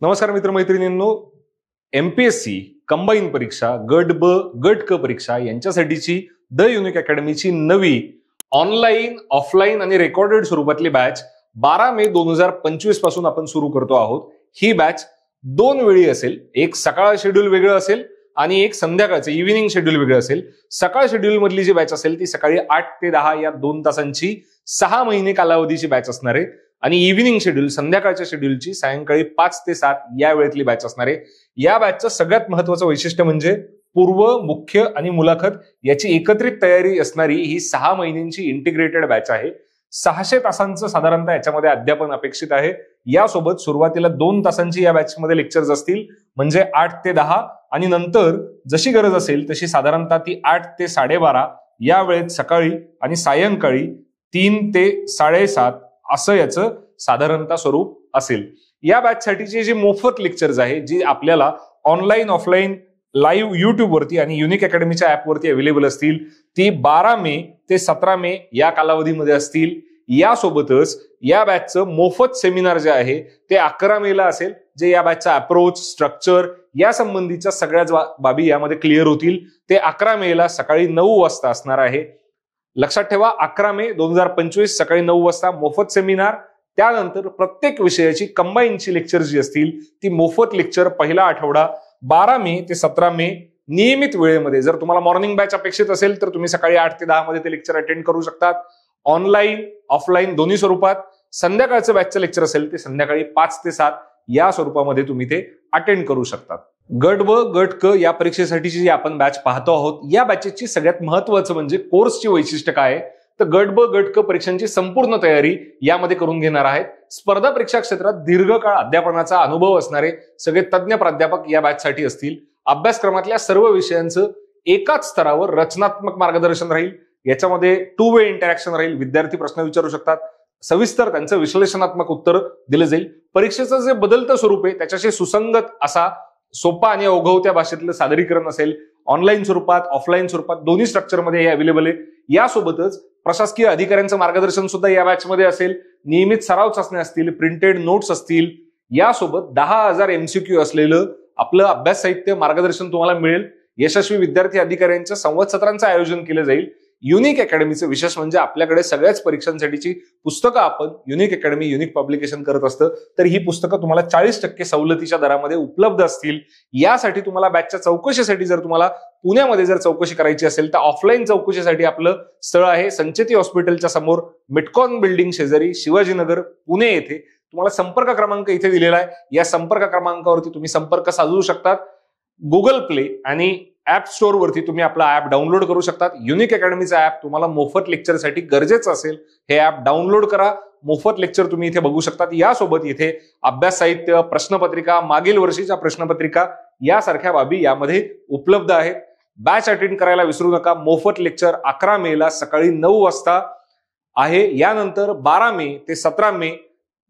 नमस्कार मित्रमैत्रिणींनो, MPSC combine परीक्षा गट ब गट क परीक्षा यांच्यासाठीची द युनिक अकॅडमीची नवी ऑनलाईन ऑफलाईन आणि रेकॉर्डेड स्वरूपातली बॅच 12 मे 2025 पासून आपण सुरू करतो आहोत। ही बॅच 2 वेळी असेल, एक सकाळ शेड्यूल वेगळं असेल आणि एक संध्याकाळचं इव्हिनिंग शेड्यूल वेगळं असेल। सकाळ शेड्यूल मधली जी बॅच असेल ती सकाळी 8 ते 10 या 2 तासांची 6 महिने कालावधीची बॅच असणार आहे आणि इव्हिनिंग शेड्यूल संध्याकाळच्या शेड्यूलची सायंकाळी 5 ते 7 या वेळेतली बॅच असणार आहे। या बॅचचं सगळ्यात महत्त्वाचं वैशिष्ट्य म्हणजे पूर्व, मुख्य आणि मुलाखत याची एकत्रित तयारी असणारी ही 6 महिन्यांची इंटिग्रेटेड बॅच आहे। 600 तासांचं साधारणतः याच्यामध्ये अध्यापन अपेक्षित आहे। यासोबत सुरुवातीला 2 तासांची या बॅचमध्ये लेक्चर्स असतील, म्हणजे 8 ते 10 आणि नंतर जशी गरज असेल तशी साधारणतः ती 8 ते 12:30 या वेळेत सकाळी आणि सायंकाळी 3 ते 7:30 असं याचं साधारणतः स्वरूप असेल। या बॅचसाठीचे जे मोफत लेक्चर्स आहे, जी आपल्याला ऑनलाईन ऑफलाईन लाईव्ह युट्यूब वरती आणि युनिक अकॅडमीच्या ऍप वरती अवेलेबल असतील, ती 12 मे ते 17 मे या कालावधीमध्ये असतील। यासोबतच या बॅचचं मोफत सेमिनार जे आहे ते 11 मे ला असेल, जे या बॅचचा अप्रोच, स्ट्रक्चर या संबंधीच्या सगळ्याच बाबी यामध्ये क्लिअर होतील। ते 11 मे ला सकाळी 9 वाजता असणार आहे। लक्षात ठेवा, 11 मे 2025 सकाळी 9 वाजता मोफत सेमिनार। त्यानंतर प्रत्येक विषयाची कंबाईनची लेक्चर जी असतील ती मोफत लेक्चर पहिला आठवडा 12 मे ते 17 मे नियमित वेळेमध्ये। जर तुम्हाला मॉर्निंग बॅच अपेक्षित असेल तर तुम्ही सकाळी 8 ते 10 मध्ये ते लेक्चर अटेंड करू शकतात, ऑनलाईन ऑफलाईन दोन्ही स्वरूपात। संध्याकाळचं बॅचचं लेक्चर असेल ते संध्याकाळी 5 ते 7 या स्वरूपामध्ये तुम्ही ते अटेंड करू शकतात। गट ब गट क या परीक्षेसाठीची जी आपण बॅच पाहतो आहोत, या बॅचेसची सगळ्यात महत्त्वाचं म्हणजे कोर्सची वैशिष्ट्य काय आहे, तर गट ब गट क परीक्षांची संपूर्ण तयारी यामध्ये करून घेणार आहेत। स्पर्धा परीक्षा क्षेत्रात दीर्घकाळ अध्यापनाचा अनुभव असणारे सगळे तज्ञ प्राध्यापक या बॅचसाठी असतील। अभ्यासक्रमातल्या सर्व विषयांचं एकाच स्तरावर रचनात्मक मार्गदर्शन राहील। याच्यामध्ये 2 वे इंटरॅक्शन राहील, विद्यार्थी प्रश्न विचारू शकतात, सविस्तर त्यांचं विश्लेषणात्मक उत्तर दिलं जाईल। परीक्षेचं जे बदलतं स्वरूप आहे त्याच्याशी सुसंगत असा सोपा आणि अवघवत्या भाषेतलं सादरीकरण असेल। ऑनलाईन स्वरूपात ऑफलाईन स्वरूपात दोन्ही स्ट्रक्चरमध्ये हे अवेलेबल आहे। यासोबतच प्रशासकीय अधिकाऱ्यांचं मार्गदर्शन सुद्धा या बॅचमध्ये असेल। नियमित सराव चाचण्या असतील, प्रिंटेड नोट्स असतील। यासोबत 10,000 MCQ असलेलं आपलं अभ्यास साहित्य मार्गदर्शन तुम्हाला मिळेल। यशस्वी विद्यार्थी अधिकाऱ्यांच्या संवाद सत्रांचं आयोजन केलं जाईल। युनिक अकॅडमीचं विशेष म्हणजे आपल्याकडे सगळ्याच परीक्षांसाठीची पुस्तकं आपण युनिक अकॅडमी युनिक पब्लिकेशन करत असतं, तर ही पुस्तकं तुम्हाला 40% सवलतीच्या दरामध्ये उपलब्ध असतील। यासाठी तुम्हाला बॅचच्या चौकशीसाठी जर तुम्हाला पुण्यामध्ये जर चौकशी करायची असेल तर ऑफलाईन चौकशीसाठी आपलं स्थळ आहे संचेती हॉस्पिटलच्या समोर मिटकॉन बिल्डिंग शेजारी शिवाजीनगर पुणे येथे। तुम्हाला संपर्क क्रमांक इथे दिलेला आहे, या संपर्क क्रमांकावरती तुम्ही संपर्क साधू शकतात। गुगल प्ले आणि ऍप स्टोअर वरती तुम्ही आपला ऍप डाउनलोड करू शकतात। युनिक अकॅडमीचा ऍप तुम्हाला मोफत लेक्चरसाठी गरजेचं असेल, हे ऍप डाउनलोड करा, मोफत लेक्चर तुम्ही इथे बघू शकतात। यासोबत इथे अभ्यास साहित्य, प्रश्नपत्रिका, मागील वर्षीच्या प्रश्नपत्रिका यासारख्या बाबी यामध्ये उपलब्ध आहेत। बॅच अटेंड करायला विसरू नका। मोफत लेक्चर 11 मे ला सकाळी 9 वाजता आहे। यानंतर 12 मे ते 17 मे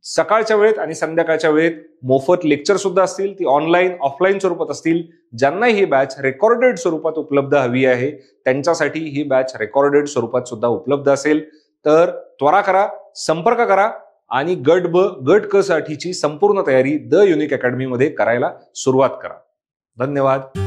सकाळच्या वेळेत आणि संध्याकाळच्या वेळेत मोफत लेक्चर सुद्धा असतील, ती ऑनलाईन ऑफलाईन स्वरूपात असतील। ज्यांना ही बॅच रेकॉर्डेड स्वरूपात उपलब्ध हवी आहे त्यांच्यासाठी ही बॅच रेकॉर्डेड स्वरूपात सुद्धा उपलब्ध असेल। तर त्वरा करा, संपर्क करा आणि गट ब गट क साठीची संपूर्ण तयारी द युनिक अकॅडमी मध्ये करायला सुरुवात करा। धन्यवाद।